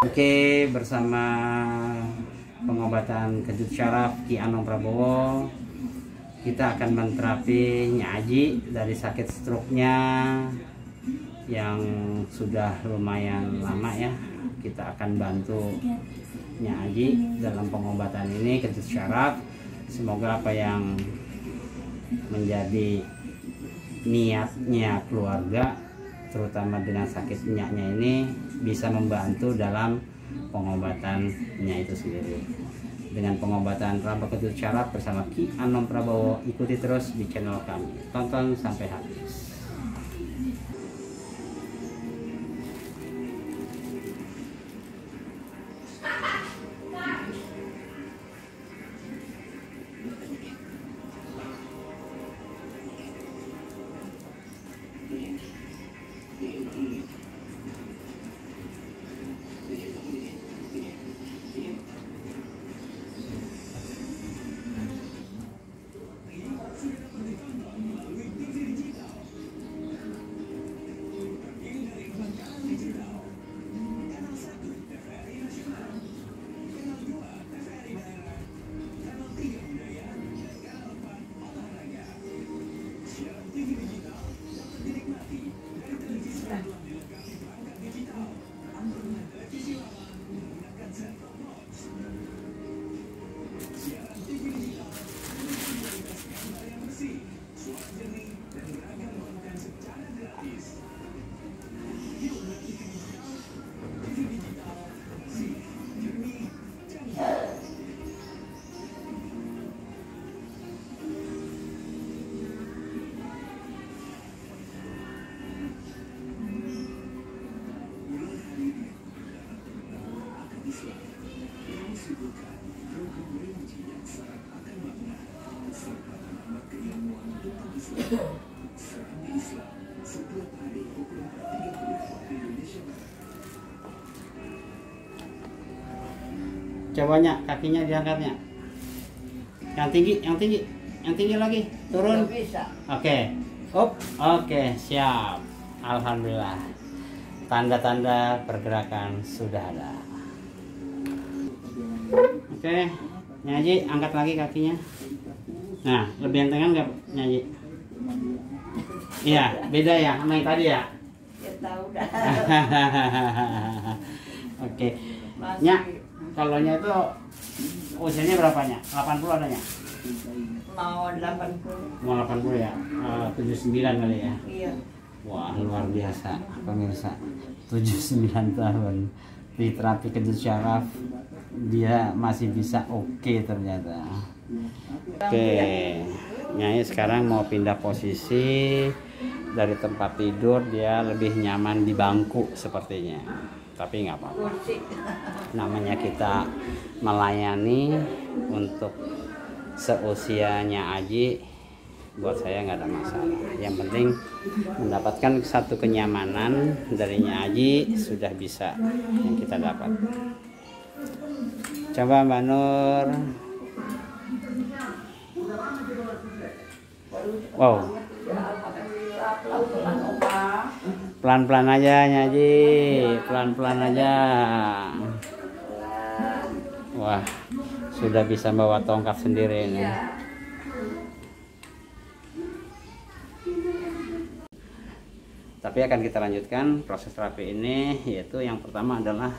Oke, bersama pengobatan kejut syaraf Ki Anom Prabowo, kita akan menterapi Nya Aji dari sakit stroke-nya yang sudah lumayan lama ya. Kita akan bantu Nya Aji dalam pengobatan ini kejut syaraf. Semoga apa yang menjadi niatnya keluarga, terutama dengan sakit Nya-nya ini, bisa membantu dalam pengobatannya itu sendiri. Dengan pengobatan rambut kejut syaraf bersama Ki Anom Prabowo, ikuti terus di channel kami. Tonton sampai habis. Cobanya kakinya diangkatnya. Yang tinggi lagi. Turun. Oke. Up. Oke, siap. Alhamdulillah. Tanda-tanda pergerakan sudah ada. Oke, Nya Aji angkat lagi kakinya. Nah, lebih entengan nggak Nya Aji? Iya, beda ya sama yang tadi ya? Ya tahu dah. Oke. Nya, kalau Nya itu usianya berapanya? 80 adanya? Mau 80. Mau 80 ya? 79 kali ya? Iya. Wah, luar biasa pemirsa. 79 tahun di terapi kejut syaraf, dia masih bisa oke ternyata. Oke, Nyai sekarang mau pindah posisi dari tempat tidur, dia lebih nyaman di bangku sepertinya. Tapi nggak apa-apa. Namanya kita melayani untuk seusianya Aji, buat saya nggak ada masalah. Yang penting mendapatkan satu kenyamanan dari Nya Aji sudah bisa yang kita dapat. Coba Mbak Nur. Wow. Pelan-pelan aja Nya Aji, pelan-pelan aja. Wah, sudah bisa bawa tongkat sendiri ini. Tapi akan kita lanjutkan proses terapi ini, yaitu yang pertama adalah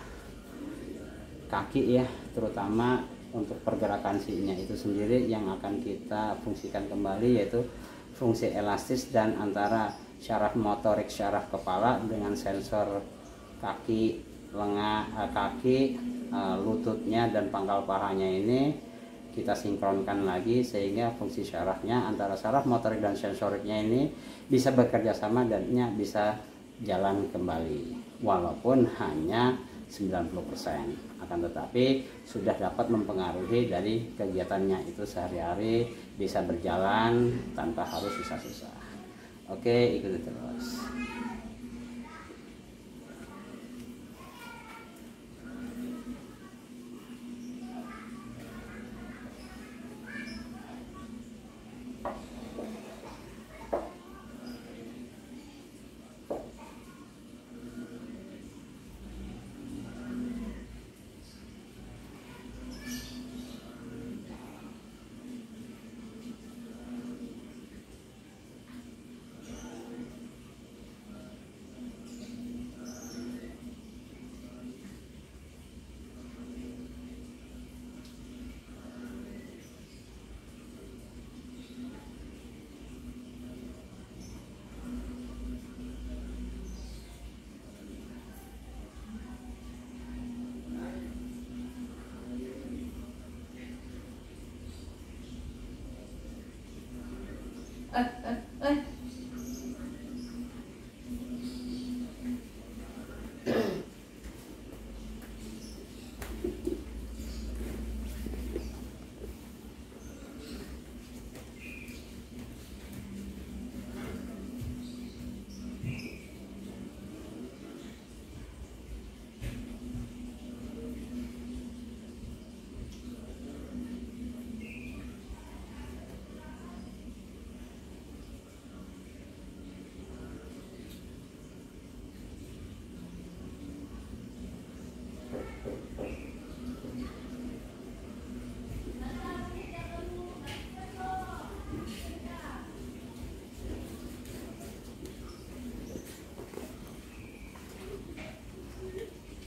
kaki ya, terutama untuk pergerakan sinya itu sendiri yang akan kita fungsikan kembali, yaitu fungsi elastis dan antara syaraf motorik syaraf kepala dengan sensor kaki, lututnya dan pangkal pahanya ini kita sinkronkan lagi, sehingga fungsi syarafnya antara syaraf motorik dan sensoriknya ini bisa bekerja sama dan bisa jalan kembali, walaupun hanya 90%, akan tetapi sudah dapat mempengaruhi dari kegiatannya itu sehari-hari, bisa berjalan tanpa harus susah-susah. Oke, ikuti terus.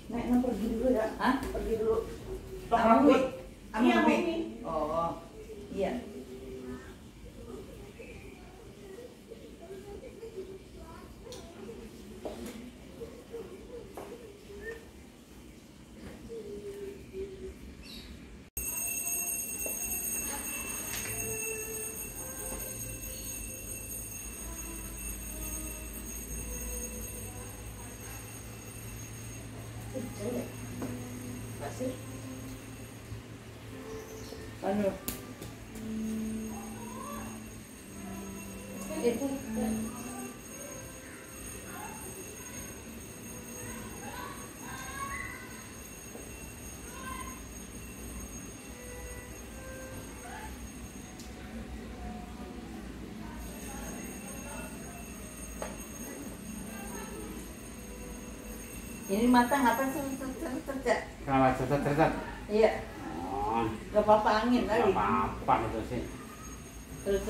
Nek pergi dulu ya. Hah? Pergi dulu. Tok rambut. Iya, Mami. Oh, iya. Masih. Anu. Itu. Ini matang apa sih? Tercet. Kalau cetet. Iya. Oh, Gak apa-apa angin nggak kali. apa-apa itu sih. Terus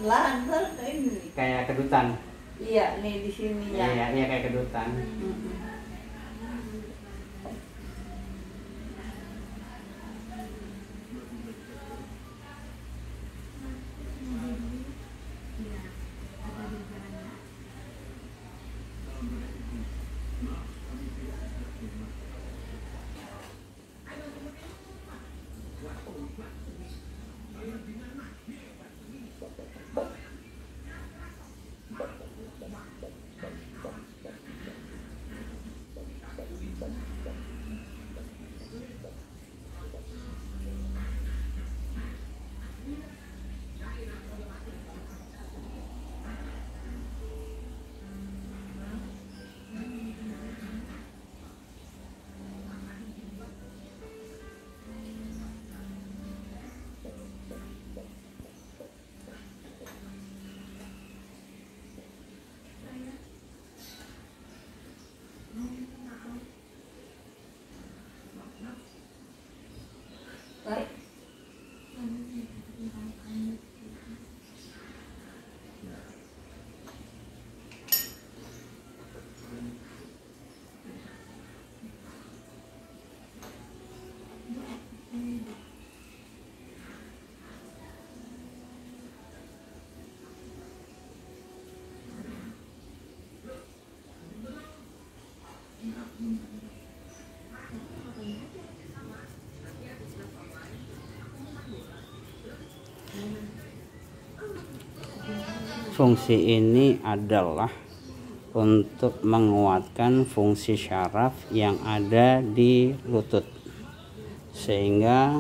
lantar ini. Kayak kedutan. Iya, nih di sini ya. Iya kayak kedutan. Tarik. Fungsi ini adalah untuk menguatkan fungsi syaraf yang ada di lutut, sehingga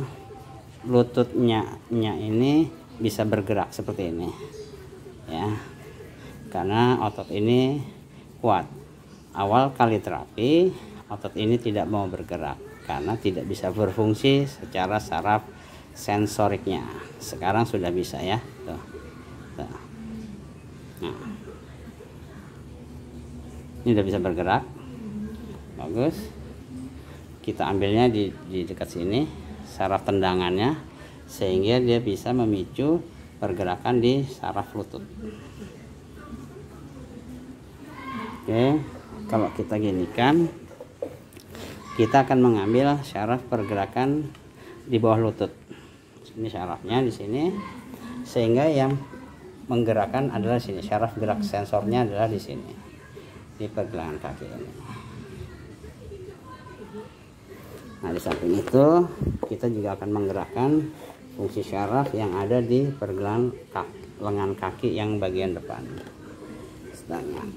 lututnya ini bisa bergerak seperti ini ya, karena otot ini kuat. Awal kali terapi otot ini tidak mau bergerak karena tidak bisa berfungsi secara saraf sensoriknya. Sekarang sudah bisa ya, tuh. Nah, ini udah bisa bergerak, bagus. Kita ambilnya di dekat sini, saraf tendangannya, sehingga dia bisa memicu pergerakan di saraf lutut. Oke, kalau kita ginikan, kita akan mengambil syaraf pergerakan di bawah lutut. Ini syarafnya di sini, sehingga yang menggerakkan adalah sini, syaraf gerak sensornya adalah di sini, di pergelangan kaki ini. Nah, di samping itu kita juga akan menggerakkan fungsi syaraf yang ada di pergelangan kaki lengan kaki yang bagian depan. Sedangkan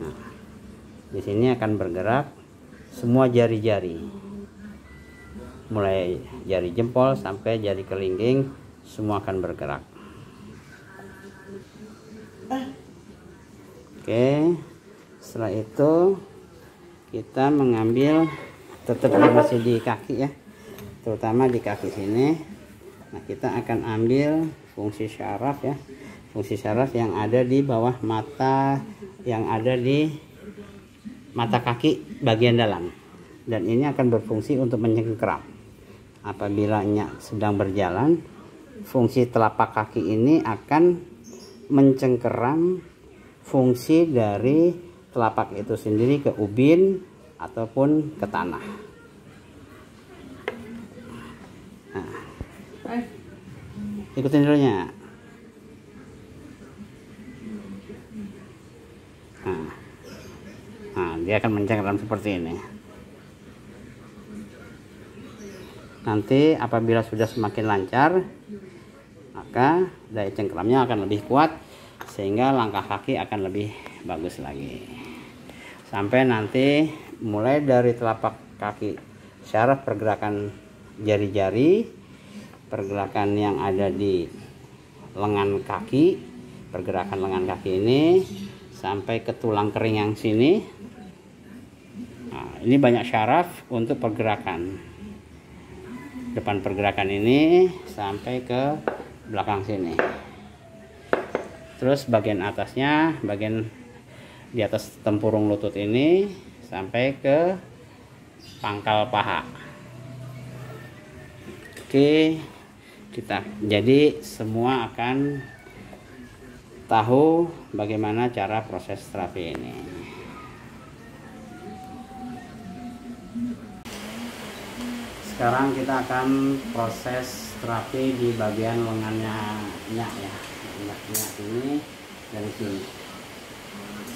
nah, di sini akan bergerak semua jari-jari, mulai jari jempol sampai jari kelingking, semua akan bergerak. Oke, setelah itu kita mengambil, tetap masih di kaki ya, terutama di kaki sini. Nah, kita akan ambil fungsi syaraf ya, fungsi syaraf yang ada di bawah mata, yang ada di mata kaki bagian dalam, dan ini akan berfungsi untuk menyengkeram. Apabila Nyak sedang berjalan, fungsi telapak kaki ini akan mencengkeram fungsi dari telapak itu sendiri ke ubin ataupun ke tanah. Nah, ikutin dulu Nyak. Nah, dia akan mencengkeram seperti ini. Nanti apabila sudah semakin lancar, maka daya cengkeramnya akan lebih kuat, sehingga langkah kaki akan lebih bagus lagi. Sampai nanti mulai dari telapak kaki, syaraf pergerakan jari-jari, pergerakan yang ada di lengan kaki, pergerakan lengan kaki ini sampai ke tulang kering yang sini. Nah, ini banyak syaraf untuk pergerakan. Depan pergerakan ini sampai ke belakang sini. Terus bagian atasnya, bagian di atas tempurung lutut ini sampai ke pangkal paha. Oke, jadi semua akan tahu bagaimana cara proses terapi ini. Sekarang kita akan proses terapi di bagian lengannya Nyak ya. Nyak ini dari sini,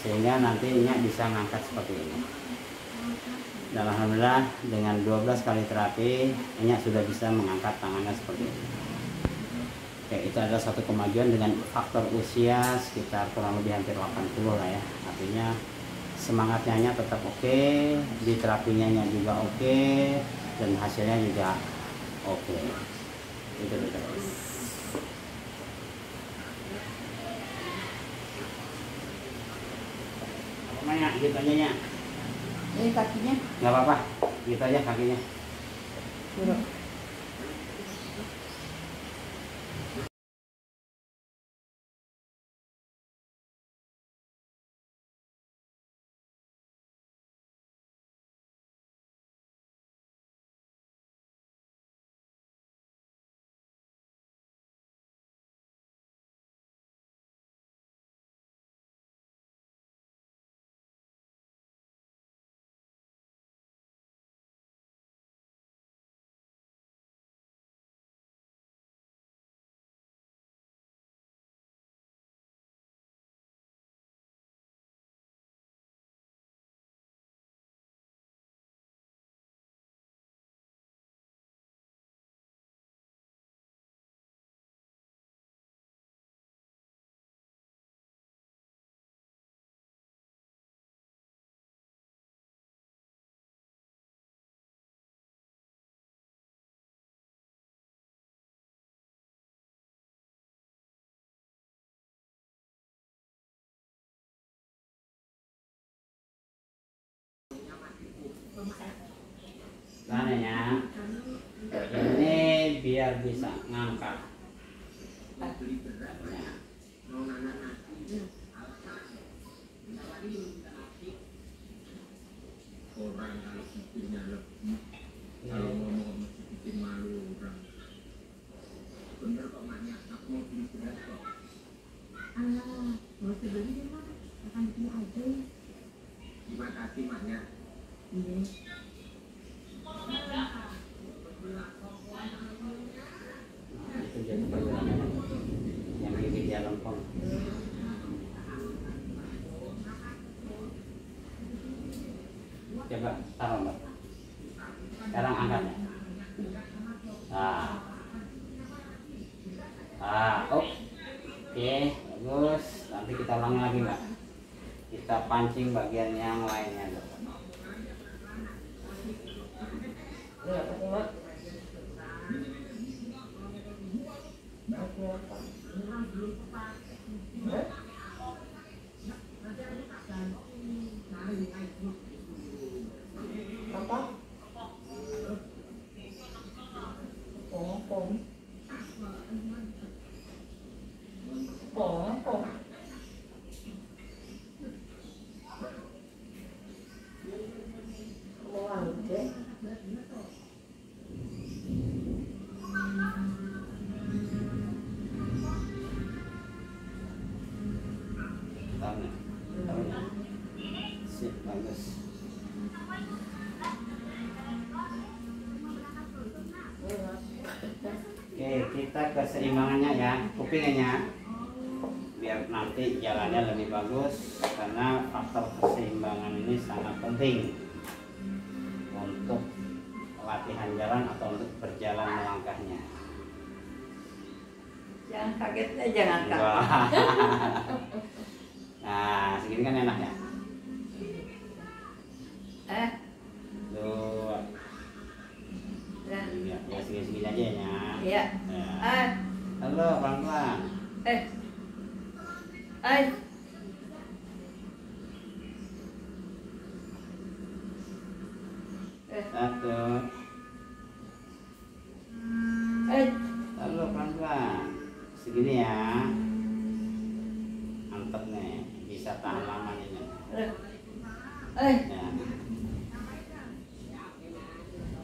sehingga nanti Nyak bisa ngangkat seperti ini. Dan alhamdulillah dengan 12 kali terapi Nyak sudah bisa mengangkat tangannya seperti ini. Oke, itu adalah satu kemajuan dengan faktor usia sekitar kurang lebih hampir 80 lah ya. Artinya semangatnya Nyak tetap oke, di terapinya Nyak juga oke, dan hasilnya juga oke. Itu terus. Mana gitu aja Nyak. Ini kakinya? Nggak apa-apa, gitu aja kakinya. Buruk. Tangannya ini biar bisa ngangkat. Orang kalau bikinnya lebih, kalau ngomong bikin malu orang. Bener kok maknya, aku mau beli beras kok. Alah, mau beli di mana? Akan bikin aja. Terima kasih maknya. Iya. Itu jadi pergerakan yang gigi dia lempeng. Coba taruh Mbak. Sekarang angkat ya. Oke, bagus. Nanti kita ulangi lagi, Mbak. Kita pancing bagian yang lainnya, Dok. Sip, bagus. Oke, kita keseimbangannya ya, kupingnya, biar nanti jalannya lebih bagus, karena faktor keseimbangan ini sangat penting untuk latihan jalan atau untuk berjalan melangkahnya. Jangan kagetnya, jangan kaget. Wah. Nah, segini kan enak ya. Dua. Ya segini-segini aja ya. Iya. Ya. Halo, pelan-pelan. Satu. Halo, pelan-pelan. Segini ya. Mantap nih, bisa tahan lama ini. Ya.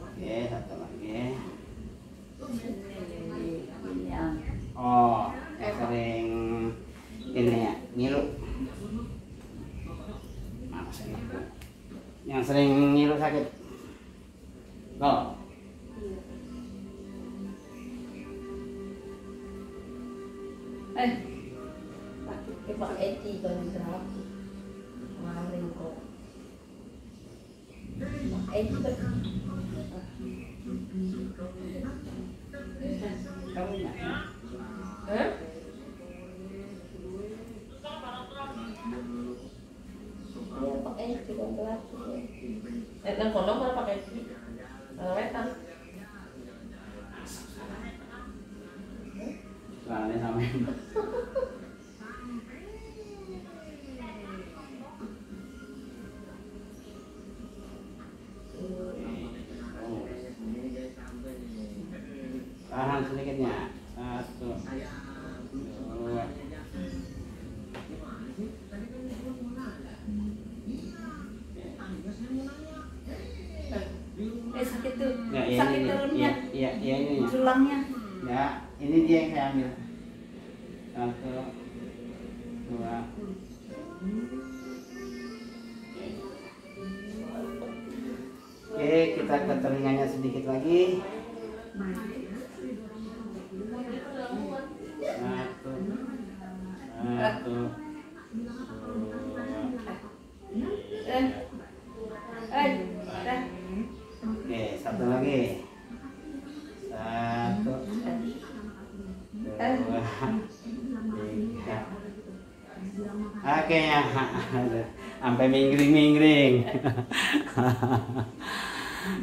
Oke, satu lagi. Oh, yang sering ini ya, ngilu. Yang sering ngilu sakit. Oh. Pak Eti kalau diserap kemarin kok. Pak Eti tuh. Kamu nggak? Iya Pak Eti kalau pelatih. Nang kono mana pakai wetan. Soalnya sama. Tahan sedikitnya. Satu, dua. Sakit tuh. Ya, Sakit dalamnya. Iya, ini. Tulangnya. Ya, ini dia yang saya ambil. Satu, dua. Oke, kita ke telinganya sedikit lagi. Satu, oke, satu lagi. Satu, dua, tiga. Oke ya, sampai minggring-minggring.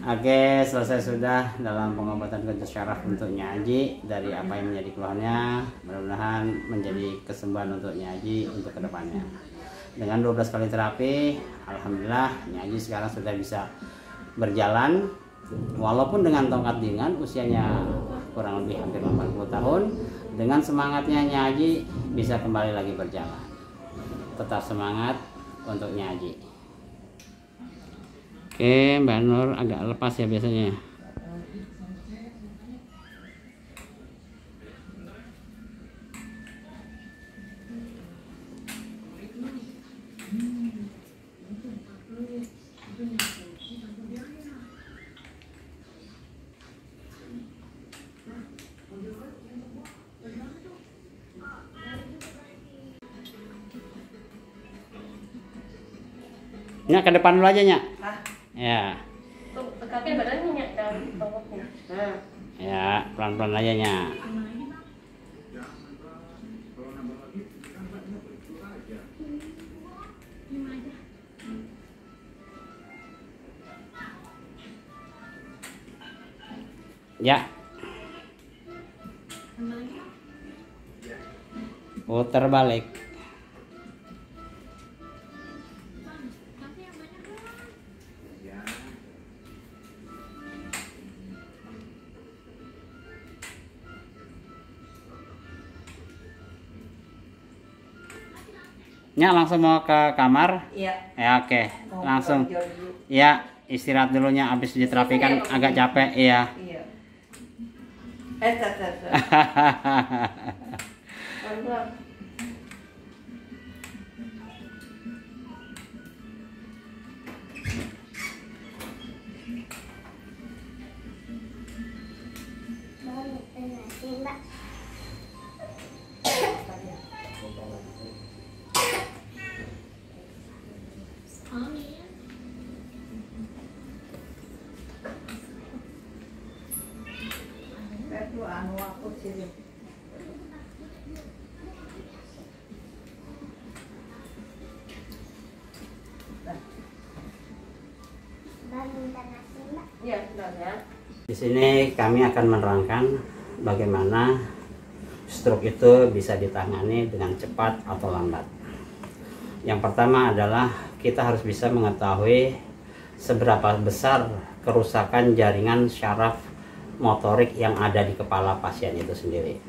Oke, selesai sudah dalam pengobatan Gajah Syaraf untuk Nyaji dari apa yang menjadi keluhannya. Mudah-mudahan menjadi kesembuhan untuk Nyaji untuk kedepannya. Dengan 12 kali terapi, alhamdulillah Nyaji sekarang sudah bisa berjalan. Walaupun dengan tongkat dingan, usianya kurang lebih hampir 80 tahun. Dengan semangatnya Nyaji bisa kembali lagi berjalan. Tetap semangat untuk Nyaji. Oke, Mbak Nur agak lepas ya biasanya. Nyak ke depan dulu aja, Nyak. Ya. Tuh, tekapnya badannya nyak dan tongkatnya. Ya, pelan-pelan aja, Nyak. Ya. Putar balik. Ya, langsung mau ke kamar. Iya. Ya, oke. Mau Langsung. kerja dulu. Ya, istirahat dulunya, habis diterapikan agak capek. Iya. Iya. Tet. Pelan-pelan. Itu anu aku sih. Iya, sudah ya. Di sini kami akan menerangkan bagaimana stroke itu bisa ditangani dengan cepat atau lambat. Yang pertama adalah kita harus bisa mengetahui seberapa besar kerusakan jaringan syaraf motorik yang ada di kepala pasien itu sendiri.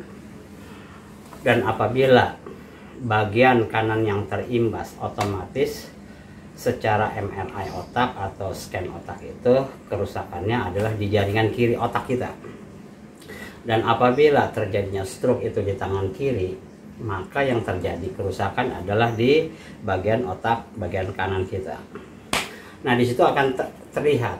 Dan apabila bagian kanan yang terimbas, otomatis secara MRI otak atau scan otak itu kerusakannya adalah di jaringan kiri otak kita. Dan apabila terjadinya stroke itu di tangan kiri, maka yang terjadi kerusakan adalah di bagian otak bagian kanan kita. Nah, di situ akan terlihat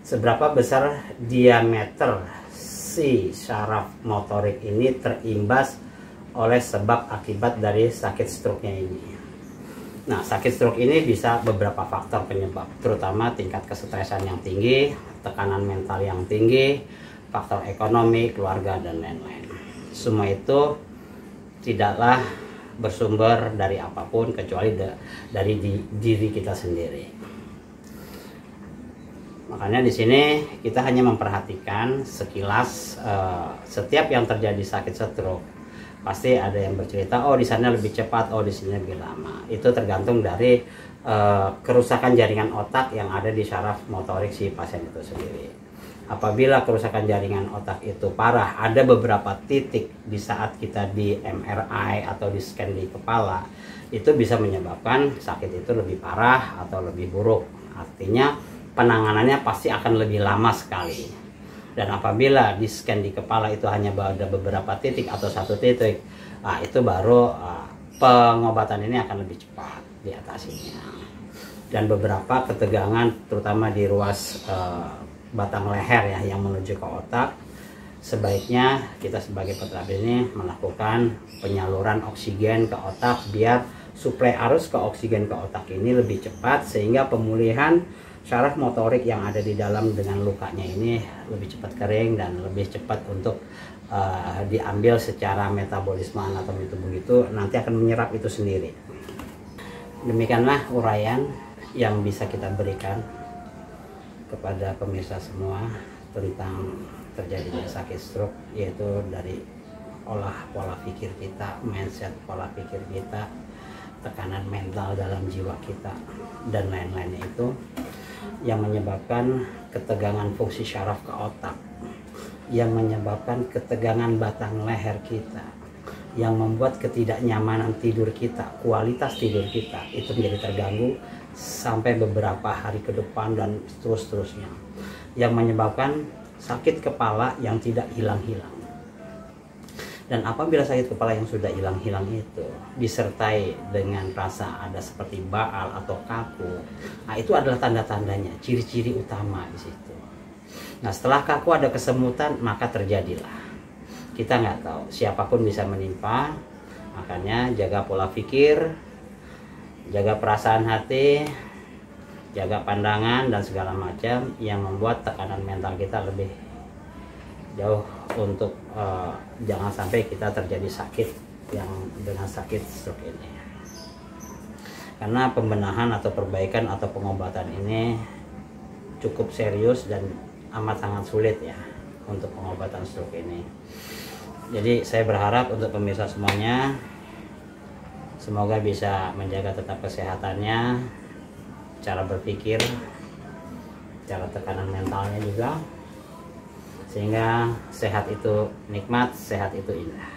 seberapa besar diameter si syaraf motorik ini terimbas oleh sebab akibat dari sakit stroke-nya ini. Nah, sakit stroke ini bisa beberapa faktor penyebab, terutama tingkat kesetresan yang tinggi, tekanan mental yang tinggi, faktor ekonomi, keluarga, dan lain-lain. Semua itu tidaklah bersumber dari apapun kecuali dari diri kita sendiri. Makanya di sini kita hanya memperhatikan sekilas setiap yang terjadi sakit stroke. Pasti ada yang bercerita, oh di sana lebih cepat, oh di sini lebih lama. Itu tergantung dari kerusakan jaringan otak yang ada di syaraf motorik si pasien itu sendiri. Apabila kerusakan jaringan otak itu parah, ada beberapa titik di saat kita di MRI atau di scan di kepala, itu bisa menyebabkan sakit itu lebih parah atau lebih buruk. Artinya penanganannya pasti akan lebih lama sekali. Dan apabila di scan di kepala itu hanya ada beberapa titik atau satu titik, nah itu baru pengobatan ini akan lebih cepat diatasinya. Dan beberapa ketegangan terutama di ruas batang leher ya yang menuju ke otak, sebaiknya kita sebagai peterapi ini melakukan penyaluran oksigen ke otak biar suplai arus ke oksigen ke otak ini lebih cepat, sehingga pemulihan syaraf motorik yang ada di dalam dengan lukanya ini lebih cepat kering dan lebih cepat untuk diambil secara metabolisme anatomi tubuh, itu nanti akan menyerap itu sendiri. Demikianlah uraian yang bisa kita berikan kepada pemirsa semua tentang terjadinya sakit stroke, yaitu dari pola pikir kita, mindset pola pikir kita, tekanan mental dalam jiwa kita, dan lain-lainnya itu yang menyebabkan ketegangan fungsi syaraf ke otak, yang menyebabkan ketegangan batang leher kita, yang membuat ketidaknyamanan tidur kita, kualitas tidur kita itu menjadi terganggu sampai beberapa hari ke depan dan seterusnya, yang menyebabkan sakit kepala yang tidak hilang-hilang. Dan apabila sakit kepala yang sudah hilang-hilang itu disertai dengan rasa ada seperti baal atau kaku, nah itu adalah tanda-tandanya, ciri-ciri utama di situ. Nah, setelah kaku ada kesemutan, maka terjadilah. Kita nggak tahu, siapapun bisa menimpa. Makanya jaga pola pikir, jaga perasaan hati, jaga pandangan dan segala macam yang membuat tekanan mental kita lebih jauh untuk jangan sampai kita terjadi sakit yang dengan sakit stroke ini. Karena pembenahan atau perbaikan atau pengobatan ini cukup serius dan amat sangat sulit ya. untuk pengobatan stroke ini. Jadi saya berharap untuk pemirsa semuanya, semoga bisa menjaga tetap kesehatannya, cara berpikir, cara tekanan mentalnya juga, sehingga sehat itu nikmat, sehat itu indah.